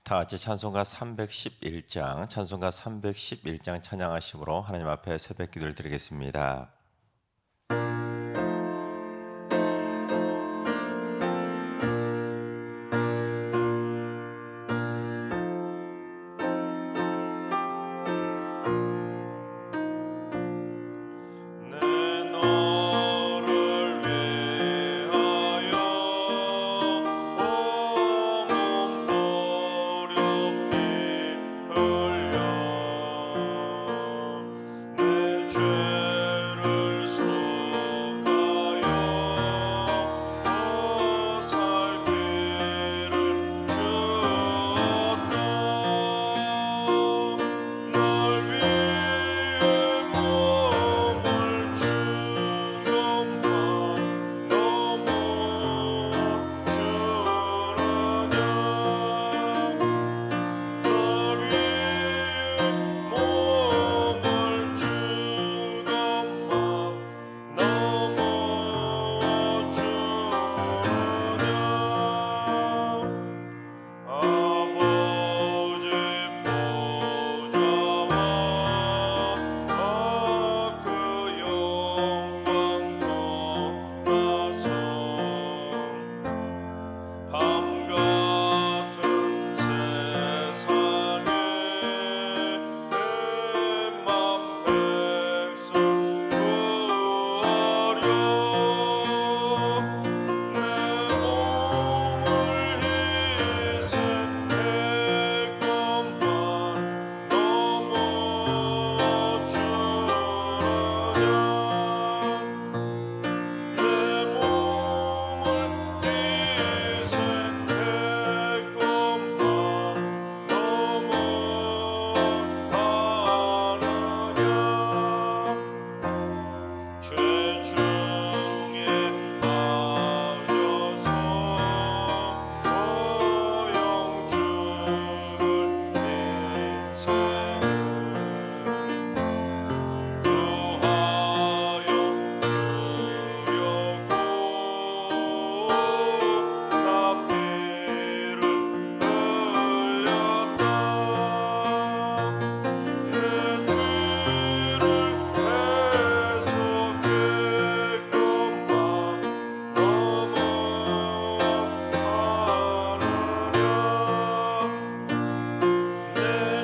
다 같이 찬송가 311장 찬양하심으로 하나님 앞에 새벽 기도를 드리겠습니다. 내 너를 위하여 몸 버려 피 흘려 내 죄를 속하여 살 길을 주었다. 날 위해 몸을 주건만 넘어 주라냐. 날 위해 몸을 주건만 넘어 주라냐. 아버지 보좌와 그 영광 떠나서 밤 같은 세상에 내 맘 백성 구하려 내 몸을 희생했건만 넘어 주라냐. 내 몸을 희생했건만 넘어 하느냐. 죄 중에 빠져서 오영 죽을 인생을 구하여 주려고 나 피를 흘렸다. 내 죄를 대속했건만 넘어 가느냐. 내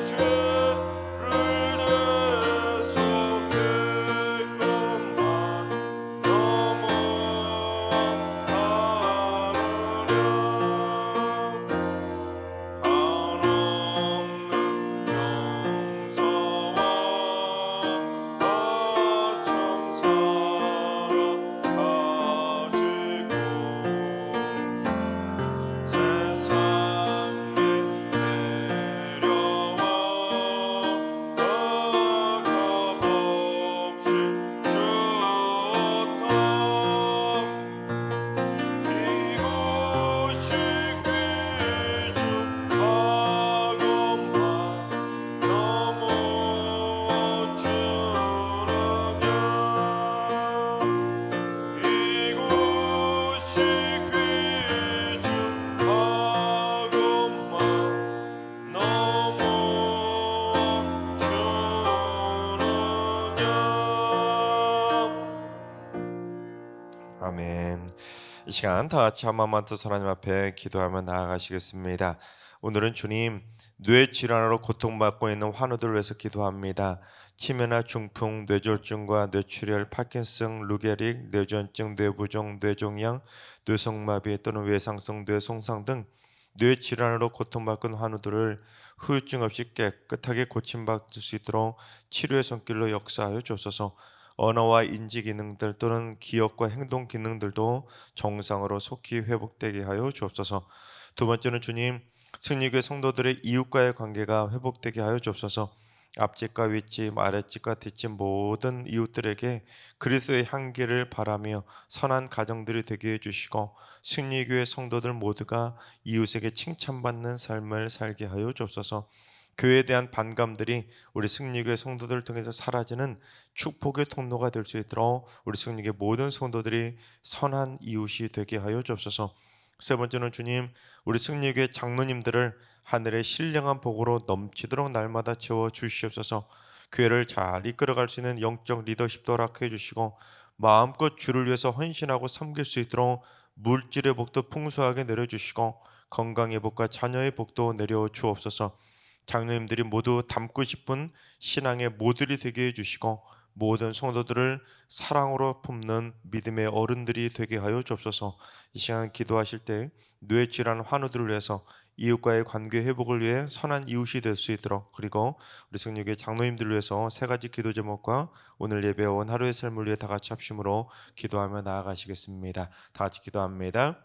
죄를 대속했건만 넘어 가느냐. 한없는 용서와 청사랑 가지고 세상에 내려와 값없이 주었다. 이것이 귀중하건만 넘어 주라냐. 이것이 귀중하건만 넘어 주느냐. 아멘. 이 시간 다 같이 한 마음만 더 하나님 앞에 기도하며 나아가시겠습니다. 오늘은 주님, 뇌 질환으로 고통받고 있는 환우들을 위해서 기도합니다. 치매나 중풍, 뇌졸중과 뇌출혈, 파킨슨, 루게릭, 뇌전증, 뇌부종, 뇌종양, 뇌성마비 또는 외상성 뇌손상 등 뇌 질환으로 고통받고 있는 환우들을 후유증 없이 깨끗하게 고침받을 수 있도록 치료의 손길로 역사하여 주옵소서. 언어와 인지 기능들 또는 기억과 행동 기능들도 정상으로 속히 회복되게 하여 주옵소서. 두 번째는 주님, 승리교회 성도들의 이웃과의 관계가 회복되게 하여 주옵소서. 앞집과 윗집, 아랫집과 뒷집 모든 이웃들에게 그리스도의 향기를 바라며 선한 가정들이 되게 해주시고 승리교회 성도들 모두가 이웃에게 칭찬받는 삶을 살게 하여 주옵소서. 교회에 대한 반감들이 우리 승리교회 성도들을 통해서 사라지는 축복의 통로가 될 수 있도록 우리 승리교회 모든 성도들이 선한 이웃이 되게 하여 주옵소서. 세 번째는 주님, 우리 승리교회 장로님들을 하늘의 신령한 복으로 넘치도록 날마다 채워 주시옵소서. 교회를 잘 이끌어갈 수 있는 영적 리더십도 허락해 주시고 마음껏 주를 위해서 헌신하고 섬길 수 있도록 물질의 복도 풍성하게 내려주시고 건강의 복과 자녀의 복도 내려 주옵소서. 장로님들이 모두 닮고 싶은 신앙의 모델이 되게 해주시고 모든 성도들을 사랑으로 품는 믿음의 어른들이 되게 하여 주옵소서. 이 시간 기도하실 때 뇌 질환 환우들을 위해서 이웃과의 관계 회복을 위해 선한 이웃이 될 수 있도록, 그리고 우리 성령교회 장로님들을 위해서 세 가지 기도 제목과 오늘 예배원 하루의 삶을 위해 다 같이 합심으로 기도하며 나아가시겠습니다. 다 같이 기도합니다.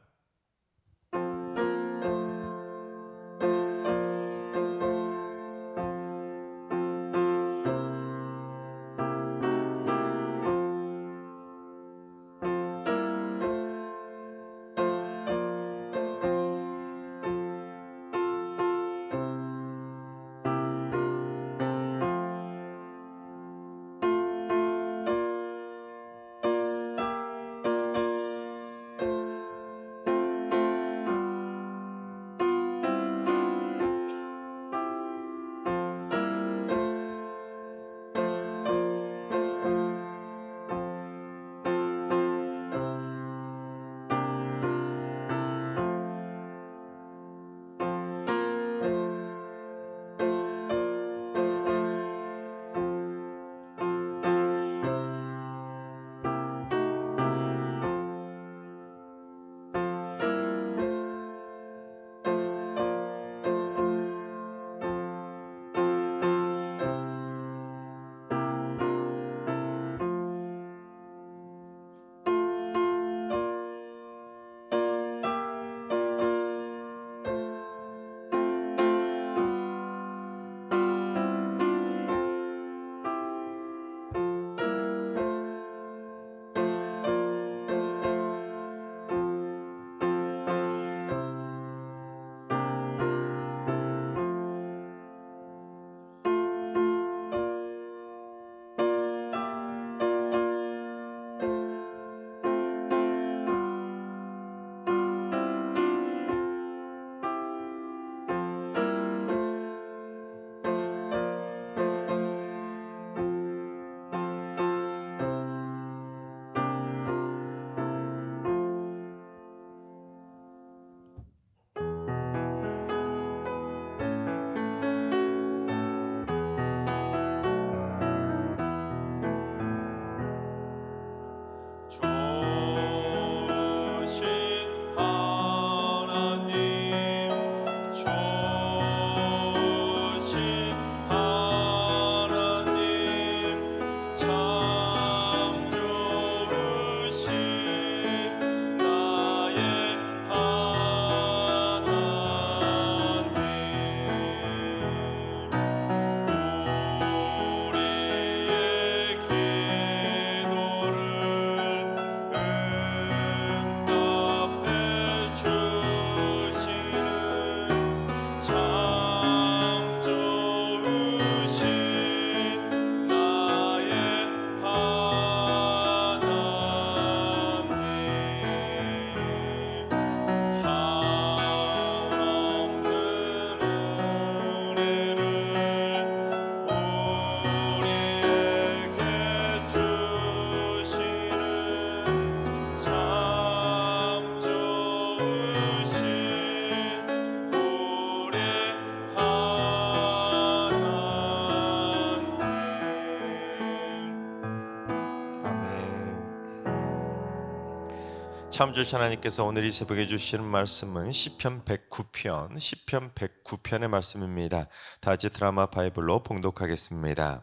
참 좋으신 하나님께서 오늘 이 새벽에 주시는 말씀은 시편 109편의 말씀입니다. 다 같이 드라마 바이블로 봉독하겠습니다.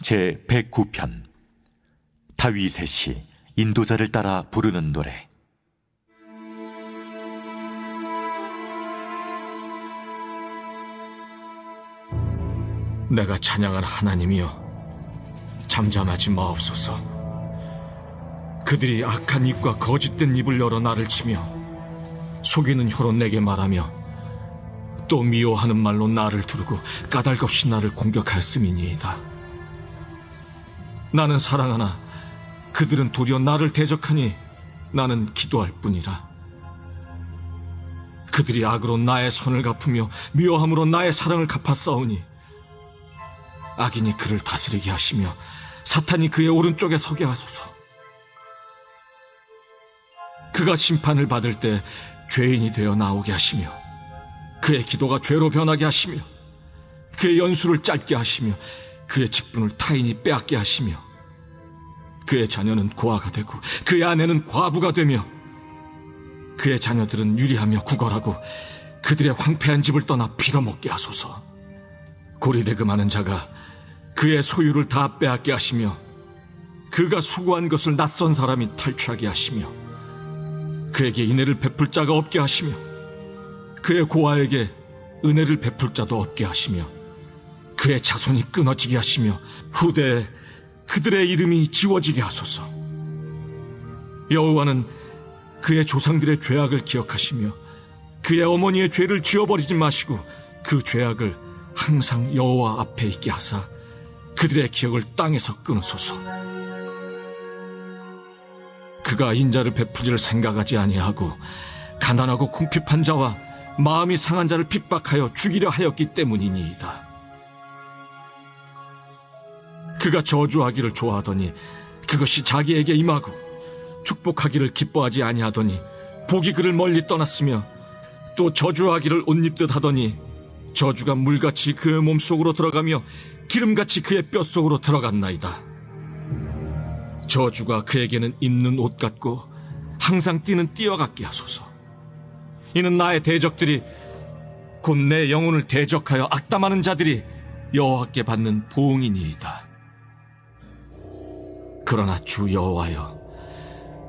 제 109편 다윗의 시 인도자를 따라 부르는 노래. 내가 찬양한 하나님이여, 잠잠하지 마옵소서. 그들이 악한 입과 거짓된 입을 열어 나를 치며 속이는 혀로 내게 말하며 또 미워하는 말로 나를 두르고 까닭없이 나를 공격하였음이니이다. 나는 사랑하나 그들은 도리어 나를 대적하니 나는 기도할 뿐이라. 그들이 악으로 나의 선을 갚으며 미워함으로 나의 사랑을 갚았사오니 악인이 그를 다스리게 하시며 사탄이 그의 오른쪽에 서게 하소서. 그가 심판을 받을 때 죄인이 되어 나오게 하시며 그의 기도가 죄로 변하게 하시며 그의 연수를 짧게 하시며 그의 직분을 타인이 빼앗게 하시며 그의 자녀는 고아가 되고 그의 아내는 과부가 되며 그의 자녀들은 유리하며 구걸하고 그들의 황폐한 집을 떠나 빌어먹게 하소서. 고리대금하는 자가 그의 소유를 다 빼앗게 하시며 그가 수고한 것을 낯선 사람이 탈취하게 하시며 그에게 인애를 베풀 자가 없게 하시며 그의 고아에게 은혜를 베풀 자도 없게 하시며 그의 자손이 끊어지게 하시며 후대에 그들의 이름이 지워지게 하소서. 여호와는 그의 조상들의 죄악을 기억하시며 그의 어머니의 죄를 지워버리지 마시고 그 죄악을 항상 여호와 앞에 있게 하사 그들의 기억을 땅에서 끊으소서. 그가 인자를 베풀이를 생각하지 아니하고 가난하고 궁핍한 자와 마음이 상한 자를 핍박하여 죽이려 하였기 때문이니이다. 그가 저주하기를 좋아하더니 그것이 자기에게 임하고 축복하기를 기뻐하지 아니하더니 복이 그를 멀리 떠났으며 또 저주하기를 옷 입듯 하더니 저주가 물같이 그의 몸속으로 들어가며 기름같이 그의 뼛속으로 들어갔나이다. 저주가 그에게는 입는 옷 같고 항상 뛰는 띠와 같게 하소서. 이는 나의 대적들이 곧 내 영혼을 대적하여 악담하는 자들이 여호와께 받는 보응이니이다. 그러나 주 여호와여,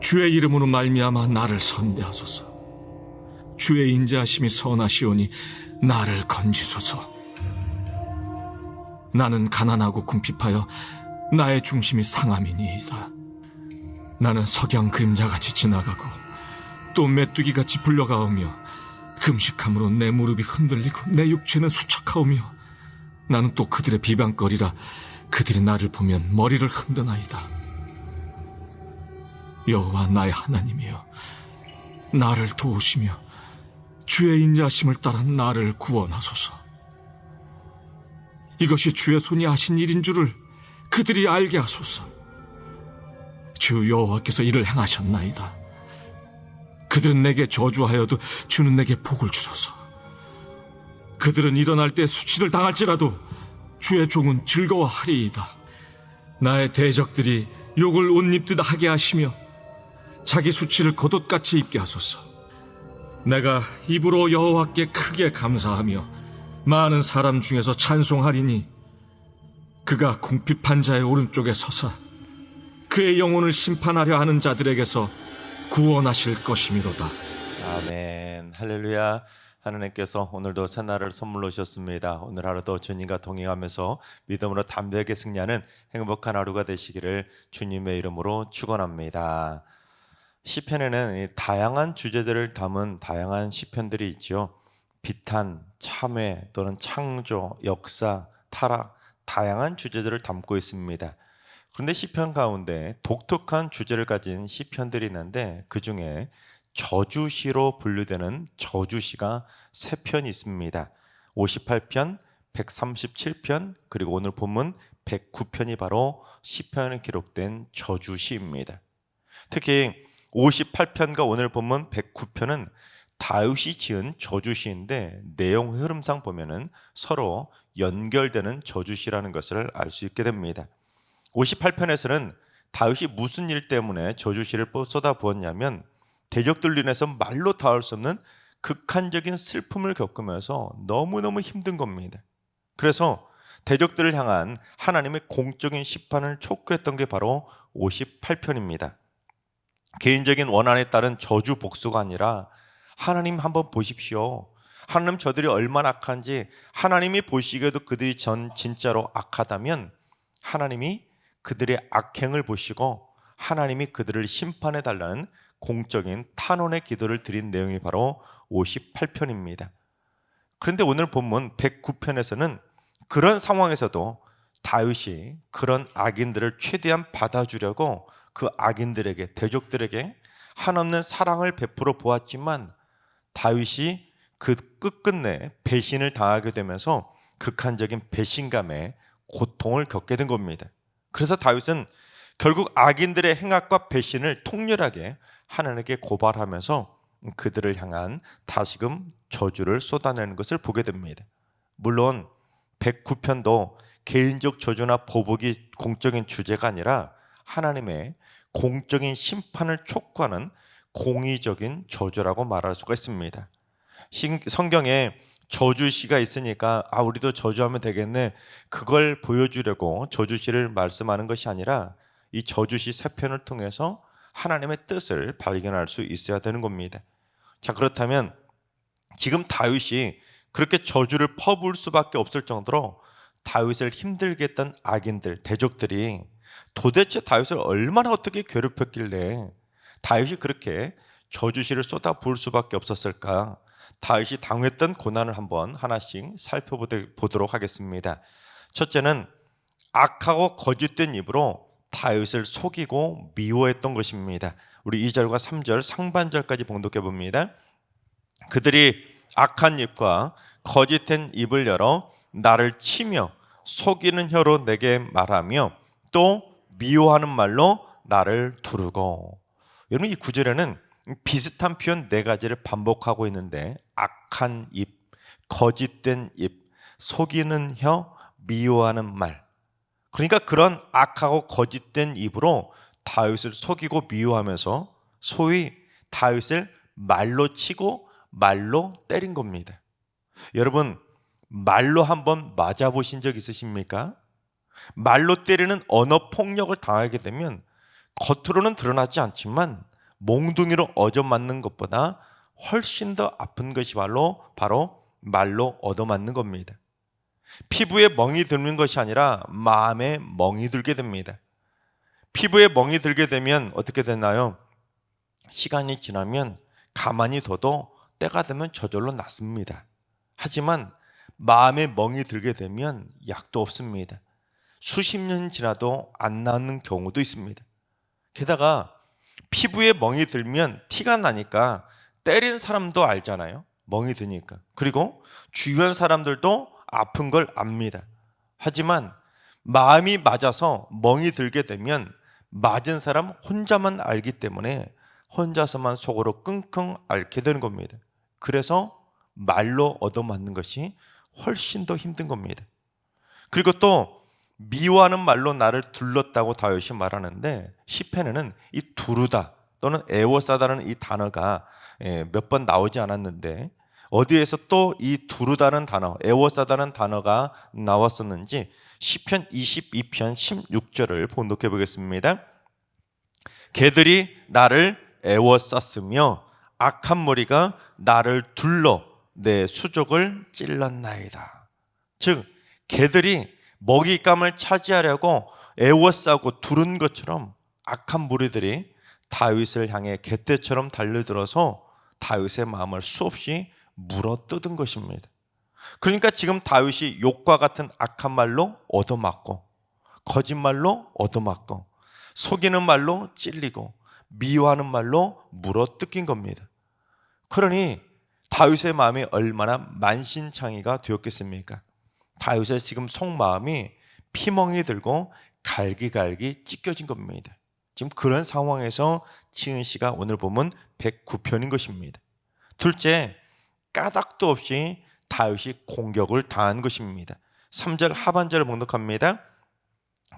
주의 이름으로 말미암아 나를 선대하소서. 주의 인자하심이 선하시오니 나를 건지소서. 나는 가난하고 궁핍하여 나의 중심이 상함이니이다. 나는 석양 그림자같이 지나가고 또 메뚜기같이 불려가오며 금식함으로 내 무릎이 흔들리고 내 육체는 수척하오며 나는 또 그들의 비방거리라 그들이 나를 보면 머리를 흔드나이다. 여호와 나의 하나님이여, 나를 도우시며 주의 인자하심을 따라 나를 구원하소서. 이것이 주의 손이 하신 일인 줄을 그들이 알게 하소서. 주 여호와께서 이를 행하셨나이다. 그들은 내게 저주하여도 주는 내게 복을 주소서. 그들은 일어날 때 수치를 당할지라도 주의 종은 즐거워하리이다. 나의 대적들이 욕을 옷 입듯 하게 하시며 자기 수치를 겉옷같이 입게 하소서. 내가 입으로 여호와께 크게 감사하며 많은 사람 중에서 찬송하리니 그가 궁핍한 자의 오른쪽에 서사 그의 영혼을 심판하려 하는 자들에게서 구원하실 것이미로다. 아멘. 할렐루야. 하나님께서 오늘도 새날을 선물로 주셨습니다. 오늘 하루도 주님과 동행하면서 믿음으로 담대하게 승리하는 행복한 하루가 되시기를 주님의 이름으로 축원합니다. 시편에는 다양한 주제들을 담은 다양한 시편들이 있죠. 비탄, 참회 또는 창조, 역사, 타락, 다양한 주제들을 담고 있습니다. 그런데 시편 가운데 독특한 주제를 가진 시편들이 있는데 그 중에 저주시로 분류되는 저주시가 3편이 있습니다. 58편, 137편, 그리고 오늘 본문 109편이 바로 시편에 기록된 저주시입니다. 특히 58편과 오늘 본문 109편은 다윗이 지은 저주시인데 내용 흐름상 보면은 서로 연결되는 저주시라는 것을 알 수 있게 됩니다. 58편에서는 다윗이 무슨 일 때문에 저주시를 쏟아부었냐면 대적들로 인해서 말로 닿을 수 없는 극한적인 슬픔을 겪으면서 너무너무 힘든 겁니다. 그래서 대적들을 향한 하나님의 공적인 심판을 촉구했던 게 바로 58편입니다. 개인적인 원한에 따른 저주 복수가 아니라 하나님 한번 보십시오. 하나님 저들이 얼마나 악한지 하나님이 보시기에도 그들이 진짜로 악하다면 하나님이 그들의 악행을 보시고 하나님이 그들을 심판해 달라는 공적인 탄원의 기도를 드린 내용이 바로 58편입니다. 그런데 오늘 본문 109편에서는 그런 상황에서도 다윗이 그런 악인들을 최대한 받아주려고 그 악인들에게, 대적들에게 한없는 사랑을 베풀어 보았지만 다윗이 그 끝끝내 배신을 당하게 되면서 극한적인 배신감에 고통을 겪게 된 겁니다. 그래서 다윗은 결국 악인들의 행악과 배신을 통렬하게 하나님께 고발하면서 그들을 향한 다시금 저주를 쏟아내는 것을 보게 됩니다. 물론 109편도 개인적 저주나 보복이 공적인 주제가 아니라 하나님의 공적인 심판을 촉구하는 공의적인 저주라고 말할 수가 있습니다. 성경에 저주시가 있으니까 우리도 저주하면 되겠네, 그걸 보여주려고 저주시를 말씀하는 것이 아니라 이 저주시 3편을 통해서 하나님의 뜻을 발견할 수 있어야 되는 겁니다. 자, 그렇다면 지금 다윗이 그렇게 저주를 퍼부을 수밖에 없을 정도로 다윗을 힘들게 했던 악인들, 대적들이 도대체 다윗을 얼마나 어떻게 괴롭혔길래 다윗이 그렇게 저주시를 쏟아 부을 수밖에 없었을까? 다윗이 당했던 고난을 한번 하나씩 살펴보도록 하겠습니다. 첫째는 악하고 거짓된 입으로 다윗을 속이고 미워했던 것입니다. 우리 2절과 3절 상반절까지 봉독해 봅니다. 그들이 악한 입과 거짓된 입을 열어 나를 치며 속이는 혀로 내게 말하며 또 미워하는 말로 나를 두르고. 여러분, 이 구절에는 비슷한 표현 4가지를 반복하고 있는데 악한 입, 거짓된 입, 속이는 혀, 미워하는 말. 그러니까 그런 악하고 거짓된 입으로 다윗을 속이고 미워하면서 소위 다윗을 말로 치고 말로 때린 겁니다. 여러분, 말로 한번 맞아보신 적 있으십니까? 말로 때리는 언어 폭력을 당하게 되면 겉으로는 드러나지 않지만 몽둥이로 얻어맞는 것보다 훨씬 더 아픈 것이 바로 말로 얻어맞는 겁니다. 피부에 멍이 드는 것이 아니라 마음에 멍이 들게 됩니다. 피부에 멍이 들게 되면 어떻게 되나요? 시간이 지나면 가만히 둬도 때가 되면 저절로 낫습니다. 하지만 마음에 멍이 들게 되면 약도 없습니다. 수십 년 지나도 안 낫는 경우도 있습니다. 게다가 피부에 멍이 들면 티가 나니까 때린 사람도 알잖아요. 멍이 드니까. 그리고 주변 사람들도 아픈 걸 압니다. 하지만 마음이 맞아서 멍이 들게 되면 맞은 사람 혼자만 알기 때문에 혼자서만 속으로 끙끙 앓게 되는 겁니다. 그래서 말로 얻어맞는 것이 훨씬 더 힘든 겁니다. 그리고 또 미워하는 말로 나를 둘렀다고 다윗이 말하는데 시편에는 이 두르다 또는 애워싸다는 이 단어가 몇 번 나오지 않았는데 어디에서 또 이 두르다는 단어, 애워싸다는 단어가 나왔었는지 시편 22편 16절을 본독해 보겠습니다. 개들이 나를 애워쌌으며 악한 머리가 나를 둘러 내 수족을 찔렀나이다. 즉 개들이 먹잇감을 차지하려고 애워싸고 두른 것처럼 악한 무리들이 다윗을 향해 개떼처럼 달려들어서 다윗의 마음을 수없이 물어뜯은 것입니다. 그러니까 지금 다윗이 욕과 같은 악한 말로 얻어맞고 거짓말로 얻어맞고 속이는 말로 찔리고 미워하는 말로 물어뜯긴 겁니다. 그러니 다윗의 마음이 얼마나 만신창이가 되었겠습니까? 다윗의 지금 속마음이 피멍이 들고 갈기갈기 찢겨진 겁니다. 지금 그런 상황에서 치은 씨가 오늘 보면 109편인 것입니다. 둘째, 까닭도 없이 다윗이 공격을 당한 것입니다. 3절 하반절을 봉독합니다.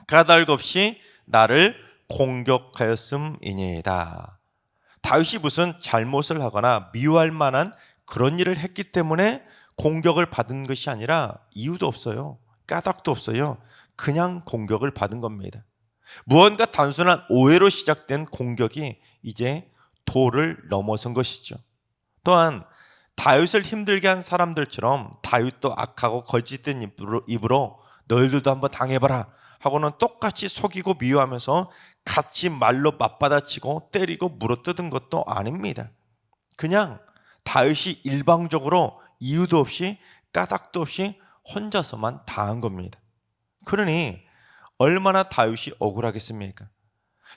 까닭 없이 나를 공격하였음이니이다. 다윗이 무슨 잘못을 하거나 미워할 만한 그런 일을 했기 때문에 공격을 받은 것이 아니라 이유도 없어요. 까닭도 없어요. 그냥 공격을 받은 겁니다. 무언가 단순한 오해로 시작된 공격이 이제 도를 넘어선 것이죠. 또한 다윗을 힘들게 한 사람들처럼 다윗도 악하고 거짓된 입으로 너희들도 한번 당해봐라 하고는 똑같이 속이고 미워하면서 같이 말로 맞받아치고 때리고 물어뜯은 것도 아닙니다. 그냥 다윗이 일방적으로 이유도 없이 까닭도 없이 혼자서만 당한 겁니다. 그러니 얼마나 다윗이 억울하겠습니까?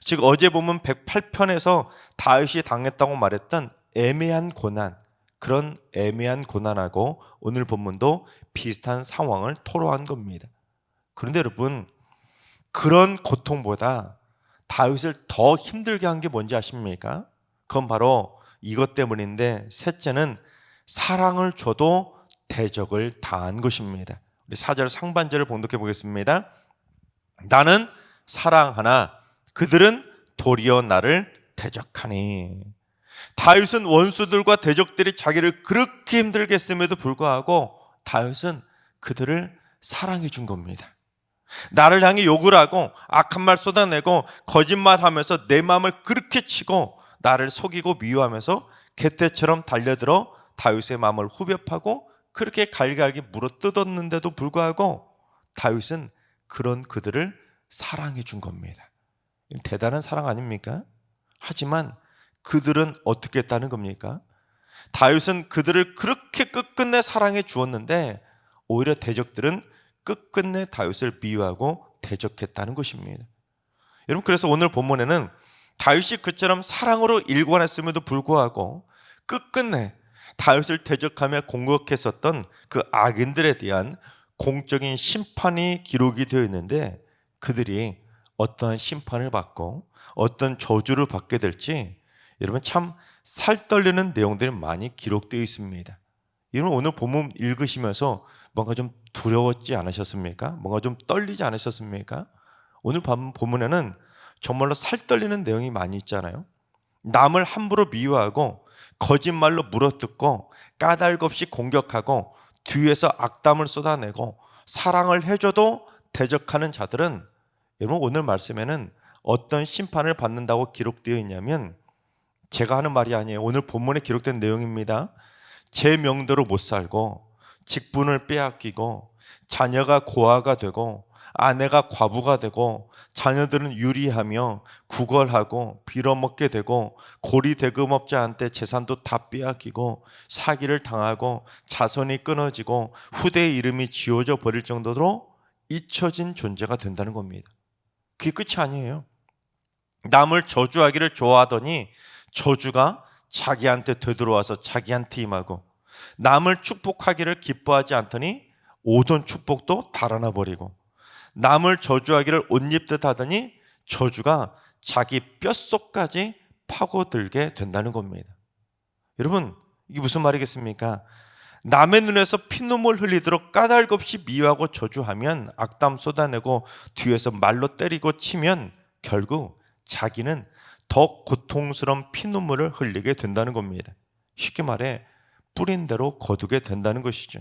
즉 어제 보면 108편에서 다윗이 당했다고 말했던 애매한 고난, 그런 애매한 고난하고 오늘 본문도 비슷한 상황을 토로한 겁니다. 그런데 여러분, 그런 고통보다 다윗을 더 힘들게 한 게 뭔지 아십니까? 그건 바로 이것 때문인데, 셋째는 사랑을 줘도 대적을 당한 것입니다. 우리 4절 상반절을 봉독해 보겠습니다. 나는 사랑하나 그들은 도리어 나를 대적하니. 다윗은 원수들과 대적들이 자기를 그렇게 힘들게 했음에도 불구하고 다윗은 그들을 사랑해 준 겁니다. 나를 향해 욕을 하고 악한 말 쏟아내고 거짓말하면서 내 마음을 그렇게 치고 나를 속이고 미워하면서 개떼처럼 달려들어 다윗의 마음을 후벼파고 그렇게 갈갈기 물어뜯었는데도 불구하고 다윗은 그런 그들을 사랑해 준 겁니다. 대단한 사랑 아닙니까? 하지만 그들은 어떻게 했다는 겁니까? 다윗은 그들을 그렇게 끝끝내 사랑해 주었는데 오히려 대적들은 끝끝내 다윗을 미워하고 대적했다는 것입니다. 여러분, 그래서 오늘 본문에는 다윗이 그처럼 사랑으로 일관했음에도 불구하고 끝끝내 다윗을 대적하며 공격했었던 그 악인들에 대한 공적인 심판이 기록이 되어 있는데, 그들이 어떠한 심판을 받고 어떤 저주를 받게 될지 여러분 참 살떨리는 내용들이 많이 기록되어 있습니다. 여러분, 오늘 본문 읽으시면서 뭔가 좀 두려웠지 않으셨습니까? 뭔가 좀 떨리지 않으셨습니까? 오늘 본문에는 정말로 살떨리는 내용이 많이 있잖아요. 남을 함부로 미워하고 거짓말로 물어뜯고 까닭없이 공격하고 뒤에서 악담을 쏟아내고 사랑을 해줘도 대적하는 자들은 여러분 오늘 말씀에는 어떤 심판을 받는다고 기록되어 있냐면, 제가 하는 말이 아니에요. 오늘 본문에 기록된 내용입니다. 제 명대로 못 살고 직분을 빼앗기고 자녀가 고아가 되고 아내가 과부가 되고 자녀들은 유리하며 구걸하고 빌어먹게 되고 고리대금업자한테 재산도 다 빼앗기고 사기를 당하고 자손이 끊어지고 후대의 이름이 지워져 버릴 정도로 잊혀진 존재가 된다는 겁니다. 그게 끝이 아니에요. 남을 저주하기를 좋아하더니 저주가 자기한테 되돌아와서 자기한테 임하고, 남을 축복하기를 기뻐하지 않더니 오던 축복도 달아나 버리고, 남을 저주하기를 옷 입듯 하더니 저주가 자기 뼛속까지 파고들게 된다는 겁니다. 여러분, 이게 무슨 말이겠습니까? 남의 눈에서 피눈물 흘리도록 까닭없이 미워하고 저주하면, 악담 쏟아내고 뒤에서 말로 때리고 치면 결국 자기는 더 고통스러운 피눈물을 흘리게 된다는 겁니다. 쉽게 말해 뿌린 대로 거두게 된다는 것이죠.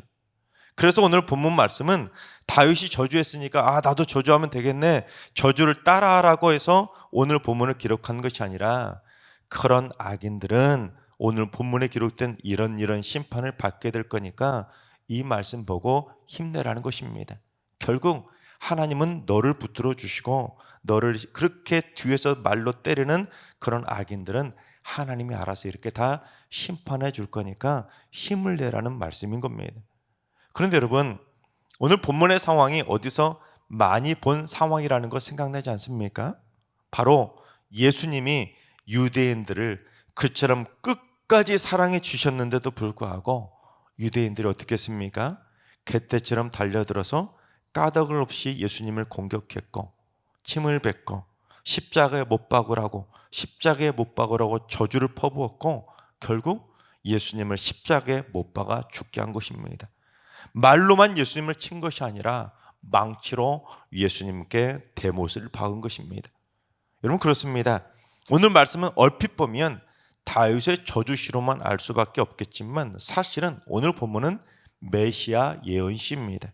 그래서 오늘 본문 말씀은 다윗이 저주했으니까 나도 저주하면 되겠네, 저주를 따라하라고 해서 오늘 본문을 기록한 것이 아니라, 그런 악인들은 오늘 본문에 기록된 이런 심판을 받게 될 거니까 이 말씀 보고 힘내라는 것입니다. 결국 하나님은 너를 붙들어 주시고, 너를 그렇게 뒤에서 말로 때리는 그런 악인들은 하나님이 알아서 이렇게 다 심판해 줄 거니까 힘을 내라는 말씀인 겁니다. 그런데 여러분, 오늘 본문의 상황이 어디서 많이 본 상황이라는 거 생각나지 않습니까? 바로 예수님이 유대인들을 그처럼 끝까지 사랑해 주셨는데도 불구하고 유대인들이 어떻게 했습니까? 개떼처럼 달려들어서 까닭을 없이 예수님을 공격했고 침을 뱉고 십자가에 못 박으라고 저주를 퍼부었고, 결국 예수님을 십자가에 못 박아 죽게 한 것입니다. 말로만 예수님을 친 것이 아니라 망치로 예수님께 대못을 박은 것입니다. 여러분, 그렇습니다. 오늘 말씀은 얼핏 보면 다윗의 저주시로만 알 수밖에 없겠지만, 사실은 오늘 본문은 메시아 예언시입니다.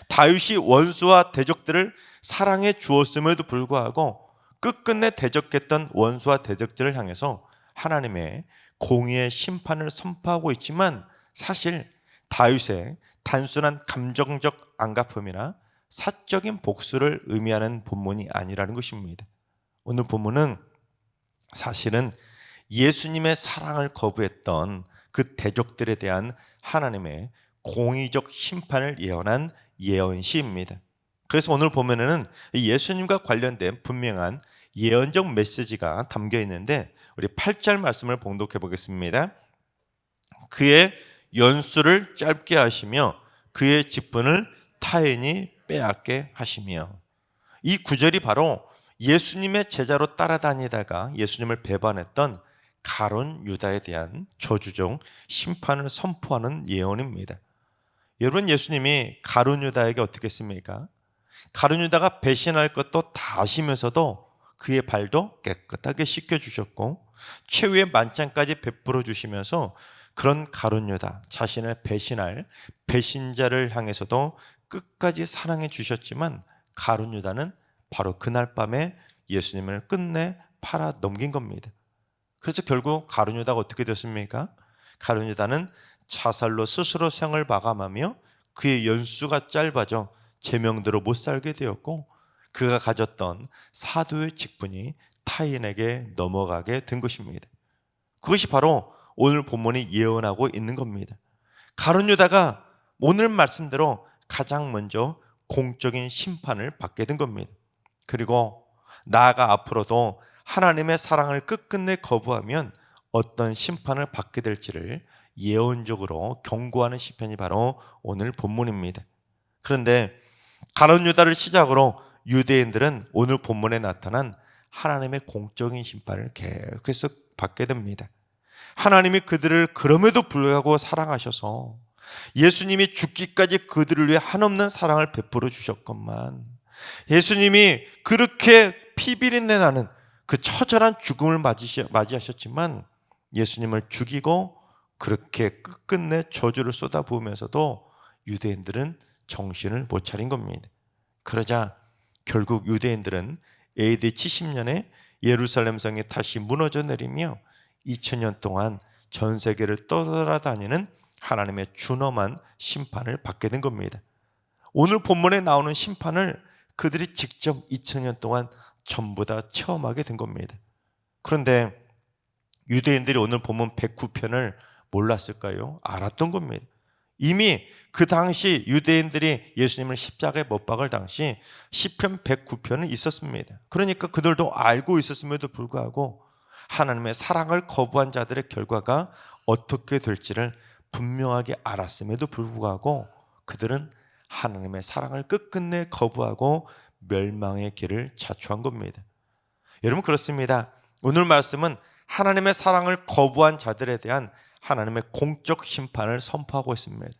다윗이 원수와 대적들을 사랑해 주었음에도 불구하고 끝끝내 대적했던 원수와 대적들을 향해서 하나님의 공의의 심판을 선포하고 있지만, 사실 다윗의 단순한 감정적 안갚음이나 사적인 복수를 의미하는 본문이 아니라는 것입니다. 오늘 본문은 사실은 예수님의 사랑을 거부했던 그 대적들에 대한 하나님의 공의적 심판을 예언한 예언시입니다. 그래서 오늘 보면은 예수님과 관련된 분명한 예언적 메시지가 담겨 있는데, 우리 8절 말씀을 봉독해 보겠습니다. 그의 연수를 짧게 하시며 그의 직분을 타인이 빼앗게 하시며. 이 구절이 바로 예수님의 제자로 따라다니다가 예수님을 배반했던 가룟 유다에 대한 저주적 심판을 선포하는 예언입니다. 여러분, 예수님이 가룟 유다에게 어떻게 했습니까? 가룟 유다가 배신할 것도 다 아시면서도 그의 발도 깨끗하게 씻겨주셨고 최후의 만찬까지 베풀어 주시면서 그런 가룟 유다, 자신을 배신할 배신자를 향해서도 끝까지 사랑해 주셨지만 가룟 유다는 바로 그날 밤에 예수님을 끝내 팔아 넘긴 겁니다. 그래서 결국 가룟 유다가 어떻게 됐습니까? 가룟 유다는 자살로 스스로 생을 마감하며 그의 연수가 짧아져 제명대로 못 살게 되었고 그가 가졌던 사도의 직분이 타인에게 넘어가게 된 것입니다. 그것이 바로 오늘 본문이 예언하고 있는 겁니다. 가룟 유다가 오늘 말씀대로 가장 먼저 공적인 심판을 받게 된 겁니다. 그리고 나아가 앞으로도 하나님의 사랑을 끝끝내 거부하면 어떤 심판을 받게 될지를 예언적으로 경고하는 시편이 바로 오늘 본문입니다. 그런데 가룟 유다를 시작으로 유대인들은 오늘 본문에 나타난 하나님의 공적인 심판을 계속해서 받게 됩니다. 하나님이 그들을 그럼에도 불구하고 사랑하셔서 예수님이 죽기까지 그들을 위해 한없는 사랑을 베풀어 주셨건만 예수님이 그렇게 피비린내 나는 그 처절한 죽음을 맞이하셨지만 예수님을 죽이고 그렇게 끝끝내 저주를 쏟아부으면서도 유대인들은 정신을 못 차린 겁니다. 그러자 결국 유대인들은 AD 70년에 예루살렘 성이 다시 무너져 내리며 2000년 동안 전 세계를 떠돌아다니는 하나님의 준엄한 심판을 받게 된 겁니다. 오늘 본문에 나오는 심판을 그들이 직접 2000년 동안 전부 다 체험하게 된 겁니다. 그런데 유대인들이 오늘 본문 109편을 몰랐을까요? 알았던 겁니다. 이미 그 당시 유대인들이 예수님을 십자가에 못 박을 당시 시편 109편은 있었습니다. 그러니까 그들도 알고 있었음에도 불구하고 하나님의 사랑을 거부한 자들의 결과가 어떻게 될지를 분명하게 알았음에도 불구하고 그들은 하나님의 사랑을 끝끝내 거부하고 멸망의 길을 자초한 겁니다. 여러분, 그렇습니다. 오늘 말씀은 하나님의 사랑을 거부한 자들에 대한 하나님의 공적 심판을 선포하고 있습니다.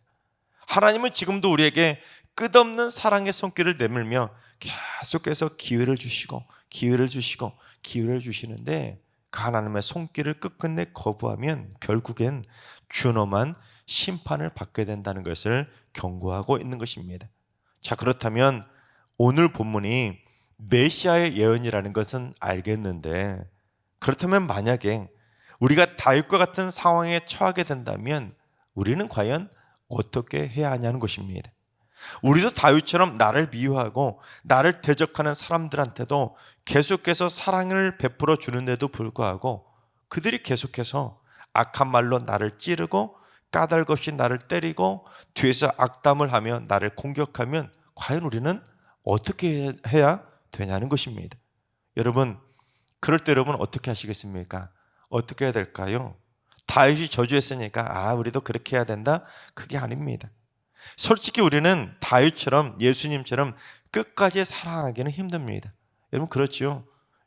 하나님은 지금도 우리에게 끝없는 사랑의 손길을 내밀며 계속해서 기회를 주시고 기회를 주시고 기회를 주시는데 그 하나님의 손길을 끝끝내 거부하면 결국엔 준엄한 심판을 받게 된다는 것을 경고하고 있는 것입니다. 자, 그렇다면 오늘 본문이 메시아의 예언이라는 것은 알겠는데 그렇다면 만약에 우리가 다윗과 같은 상황에 처하게 된다면 우리는 과연 어떻게 해야 하냐는 것입니다. 우리도 다윗처럼 나를 미워하고 나를 대적하는 사람들한테도 계속해서 사랑을 베풀어 주는데도 불구하고 그들이 계속해서 악한 말로 나를 찌르고 까닭없이 나를 때리고 뒤에서 악담을 하며 나를 공격하면 과연 우리는 어떻게 해야 되냐는 것입니다. 여러분, 그럴 때 여러분 어떻게 하시겠습니까? 어떻게 해야 될까요? 다윗이 저주했으니까 우리도 그렇게 해야 된다? 그게 아닙니다. 솔직히 우리는 다윗처럼 예수님처럼 끝까지 사랑하기는 힘듭니다. 여러분, 그렇죠?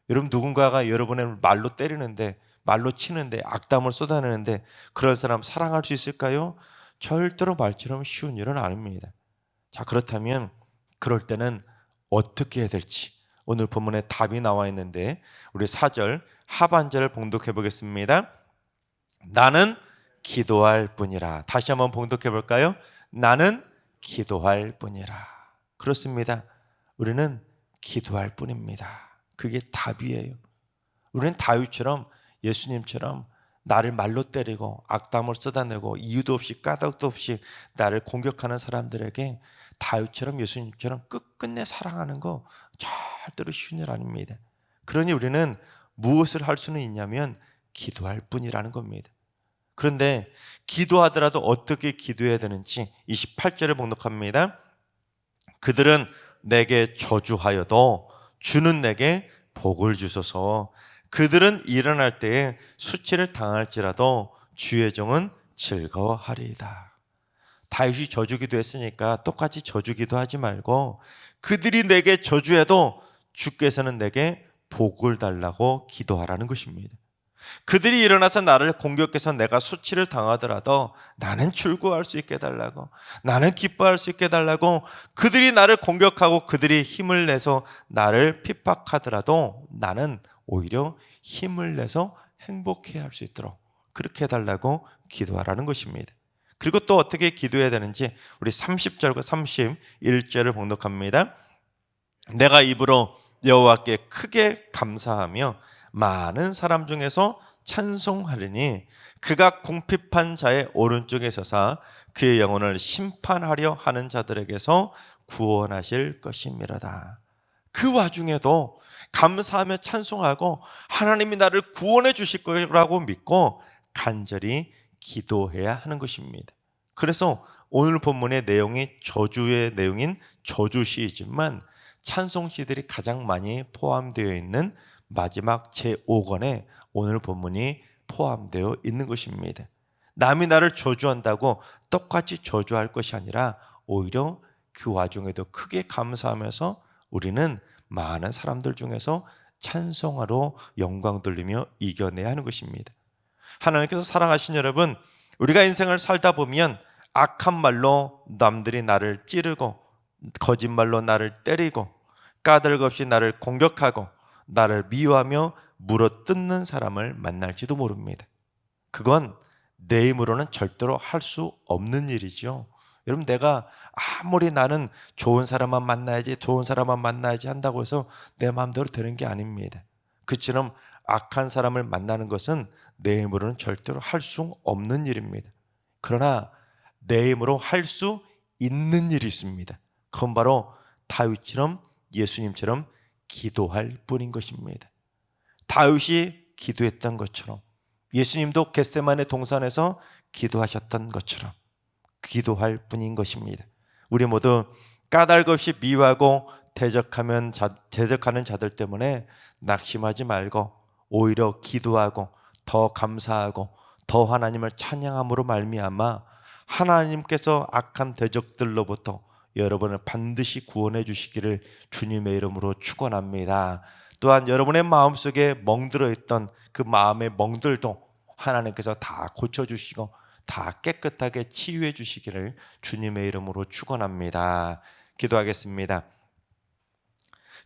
여러분, 누군가가 여러분을 말로 때리는데 말로 치는데 악담을 쏟아내는데 그런 사람 사랑할 수 있을까요? 절대로 말처럼 쉬운 일은 아닙니다. 자, 그렇다면 그럴 때는 어떻게 해야 될지 오늘 본문에 답이 나와 있는데 우리 4절 하반절을 봉독해 보겠습니다. 나는 기도할 뿐이라. 다시 한번 봉독해 볼까요? 나는 기도할 뿐이라. 그렇습니다. 우리는 기도할 뿐입니다. 그게 답이에요. 우리는 다윗처럼 예수님처럼 나를 말로 때리고 악담을 쏟아내고 이유도 없이 까닭도 없이 나를 공격하는 사람들에게 다윗처럼 예수님처럼 끝끝내 사랑하는 거 절대로 쉬운 일 아닙니다. 그러니 우리는 무엇을 할 수는 있냐면 기도할 뿐이라는 겁니다. 그런데 기도하더라도 어떻게 기도해야 되는지 28절을 봉독합니다. 그들은 내게 저주하여도 주는 내게 복을 주소서. 그들은 일어날 때에 수치를 당할지라도 주의 종은 즐거워하리이다. 다윗이 저주기도 했으니까 똑같이 저주기도 하지 말고 그들이 내게 저주해도 주께서는 내게 복을 달라고 기도하라는 것입니다. 그들이 일어나서 나를 공격해서 내가 수치를 당하더라도 나는 출구할 수 있게 해달라고, 나는 기뻐할 수 있게 해달라고, 그들이 나를 공격하고 그들이 힘을 내서 나를 핍박하더라도 나는 오히려 힘을 내서 행복해야 할 수 있도록 그렇게 해달라고 기도하라는 것입니다. 그리고 또 어떻게 기도해야 되는지 우리 30절과 31절을 봉독합니다. 내가 입으로 여호와께 크게 감사하며 많은 사람 중에서 찬송하리니 그가 궁핍한 자의 오른쪽에 서사 그의 영혼을 심판하려 하는 자들에게서 구원하실 것이미로다. 그 와중에도 감사하며 찬송하고 하나님이 나를 구원해 주실 거라고 믿고 간절히 기도해야 하는 것입니다. 그래서 오늘 본문의 내용이 저주의 내용인 저주시이지만 찬송시들이 가장 많이 포함되어 있는 마지막 제5권에 오늘 본문이 포함되어 있는 것입니다. 남이 나를 저주한다고 똑같이 저주할 것이 아니라 오히려 그 와중에도 크게 감사하면서 우리는 많은 사람들 중에서 찬송하러 영광 돌리며 이겨내야 하는 것입니다. 하나님께서 사랑하신 여러분, 우리가 인생을 살다 보면 악한 말로 남들이 나를 찌르고 거짓말로 나를 때리고 까닭없이 나를 공격하고 나를 미워하며 물어뜯는 사람을 만날지도 모릅니다. 그건 내 힘으로는 절대로 할 수 없는 일이죠. 여러분, 내가 아무리 나는 좋은 사람만 만나야지 한다고 해서 내 마음대로 되는 게 아닙니다. 그처럼 악한 사람을 만나는 것은 내 힘으로는 절대로 할 수 없는 일입니다. 그러나 내 힘으로 할 수 있는 일이 있습니다. 그건 바로 다윗처럼 예수님처럼 기도할 뿐인 것입니다. 다윗이 기도했던 것처럼 예수님도 겟세마네 동산에서 기도하셨던 것처럼 기도할 뿐인 것입니다. 우리 모두 까닭 없이 미워하고 대적하는 자들 때문에 낙심하지 말고 오히려 기도하고 더 감사하고 더 하나님을 찬양함으로 말미암아 하나님께서 악한 대적들로부터 여러분을 반드시 구원해 주시기를 주님의 이름으로 축원합니다. 또한 여러분의 마음속에 멍들어 있던 그 마음의 멍들도 하나님께서 다 고쳐주시고 다 깨끗하게 치유해 주시기를 주님의 이름으로 축원합니다. 기도하겠습니다.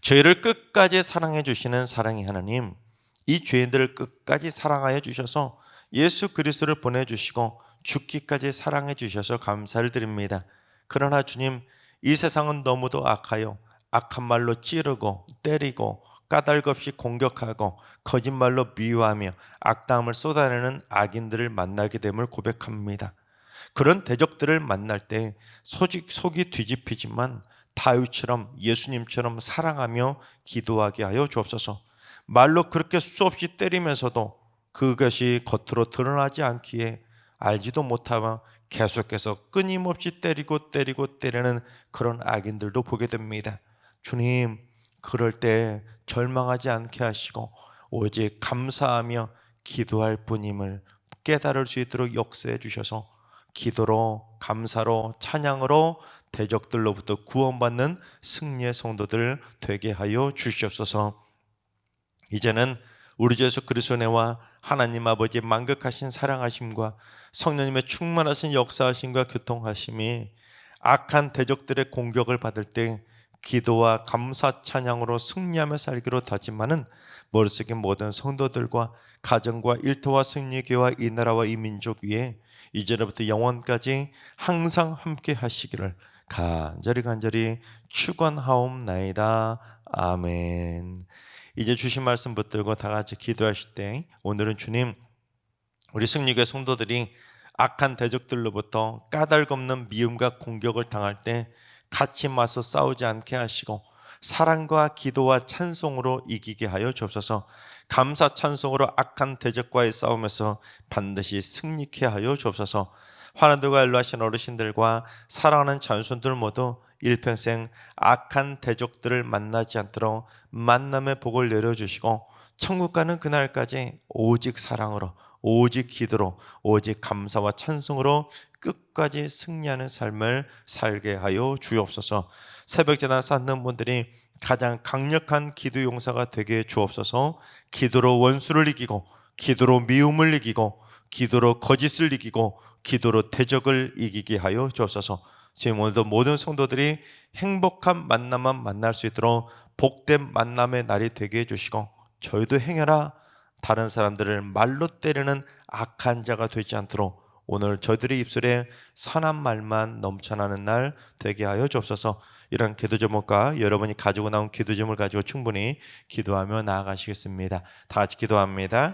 죄를 끝까지 사랑해 주시는 사랑의 하나님, 이 죄인들을 끝까지 사랑하여 주셔서 예수 그리스도를 보내주시고 죽기까지 사랑해 주셔서 감사를 드립니다. 그러나 주님, 이 세상은 너무도 악하여 악한 말로 찌르고 때리고 까닭 없이 공격하고 거짓말로 미워하며 악담을 쏟아내는 악인들을 만나게 됨을 고백합니다. 그런 대적들을 만날 때 속이 뒤집히지만 다윗처럼 예수님처럼 사랑하며 기도하게 하여 주옵소서. 말로 그렇게 수없이 때리면서도 그것이 겉으로 드러나지 않기에 알지도 못하며 계속해서 끊임없이 때리는 그런 악인들도 보게 됩니다. 주님, 그럴 때 절망하지 않게 하시고 오직 감사하며 기도할 뿐임을 깨달을 수 있도록 역사해 주셔서 기도로, 감사로, 찬양으로 대적들로부터 구원받는 승리의 성도들 되게 하여 주시옵소서. 이제는 우리 주 예수 그리스도의 은혜와 하나님 아버지의 만극하신 사랑하심과 성령님의 충만하신 역사하심과 교통하심이 악한 대적들의 공격을 받을 때 기도와 감사 찬양으로 승리하며 살기로 다짐하는 머릿속의 모든 성도들과 가정과 일터와 승리교와 이 나라와 이 민족 위에 이제로부터 영원까지 항상 함께 하시기를 간절히 축원하옵나이다. 아멘. 이제 주신 말씀 붙들고 다 같이 기도하실 때, 오늘은 주님, 우리 승리교회 성도들이 악한 대적들로부터 까닭 없는 미움과 공격을 당할 때 같이 맞서 싸우지 않게 하시고 사랑과 기도와 찬송으로 이기게 하여 주옵소서. 감사 찬송으로 악한 대적과의 싸움에서 반드시 승리케 하여 주옵소서. 환우들과 연로하신 어르신들과 사랑하는 자손들 모두 일평생 악한 대적들을 만나지 않도록 만남의 복을 내려주시고 천국 가는 그날까지 오직 사랑으로, 오직 기도로, 오직 감사와 찬송으로 끝까지 승리하는 삶을 살게 하여 주옵소서. 새벽제단 쌓는 분들이 가장 강력한 기도 용사가 되게 주옵소서. 기도로 원수를 이기고, 기도로 미움을 이기고, 기도로 거짓을 이기고, 기도로 대적을 이기게 하여 주옵소서. 지금 오늘도 모든 성도들이 행복한 만남만 만날 수 있도록 복된 만남의 날이 되게 해주시고, 저희도 행여나 다른 사람들을 말로 때리는 악한 자가 되지 않도록 오늘 저희들의 입술에 선한 말만 넘쳐나는 날 되게 하여 주옵소서. 이런 기도 제목과 여러분이 가지고 나온 기도 제목을 가지고 충분히 기도하며 나아가시겠습니다. 다 같이 기도합니다.